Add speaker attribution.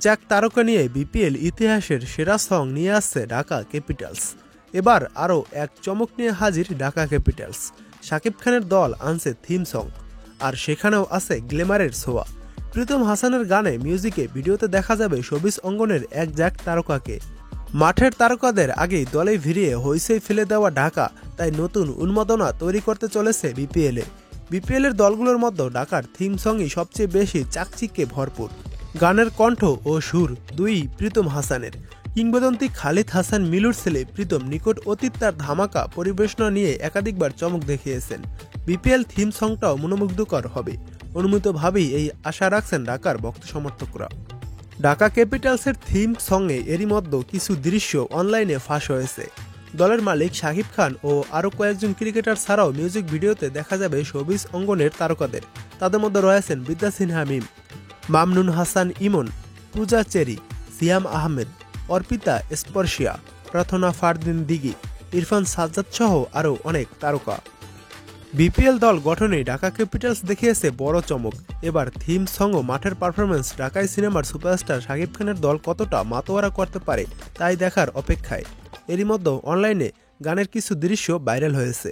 Speaker 1: Jack তারকা নিয়ে BPL ইতিহাসের সেরা সং নিয়ে আসছে ঢাকা ক্যাপিটালস। এবার আরও এক চমক নিয়ে হাজির ঢাকা ক্যাপিটালস। শাকিব খানের দল আনছে থিম সং, আর সেখানেও আছে গ্ল্যামারের ছোঁয়া। প্রীতম হাসানের গানে মিউজিকে ভিডিওতে দেখা যাবে শোবিজ অঙ্গনের এক জ্যাক তারকাকে। মাঠের তারকাদের আগেই দলে ভিড়িয়ে হইচই ফেলে দেওয়া ঢাকা তাই নতুন উন্মাদনা তৈরি করতে চলেছে বিপিএলের দলগুলোর মধ্যে ঢাকার থিম সংই সবচেয়ে বেশি চাকচিক্যে ভরপুর। গানের কণ্ঠ ও সুর দুই প্রীতম হাসানের। কিংবদন্তি খালিদ হাসান মিলুর ছেলে প্রীতম নিকট অতীত তার ধামাকা পরিবেশনা নিয়ে একাধিকবার চমক দেখিয়েছেন। বিপিএল থিম সংটাও মনোমুগ্ধকর হবে, অনুমিতভাবেই এই আশা রাখছেন ঢাকার ভক্ত সমর্থকরা। ঢাকা ক্যাপিটালসের থিম সঙ্গে এরই মধ্যে কিছু দৃশ্য অনলাইনে ফাঁস হয়েছে। দলের মালিক শাকিব খান ও আরও কয়েকজন ক্রিকেটার ছাড়াও মিউজিক ভিডিওতে দেখা যাবে শোবিজ অঙ্গনের তারকাদের। তাদের মধ্যে রয়েছেন বিদ্যা সিনহা মিম, মামনুন হাসান ইমন, পূজা চেরি, সিয়াম আহমেদ, অর্পিতা স্পর্শিয়া, প্রার্থনা ফারদিন দিঘি, ইরফান সাজ্জাদ সহ আরও অনেক তারকা। বিপিএল দল গঠনে ঢাকা ক্যাপিটালস দেখিয়েছে বড় চমক। এবার থিম সং ও মাঠের পারফরমেন্স ঢাকাই সিনেমার সুপারস্টার শাকিব খানের দল কতটা মাতোয়ারা করতে পারে তাই দেখার অপেক্ষায়। এরই মধ্যে অনলাইনে গানের কিছু দৃশ্য ভাইরাল হয়েছে।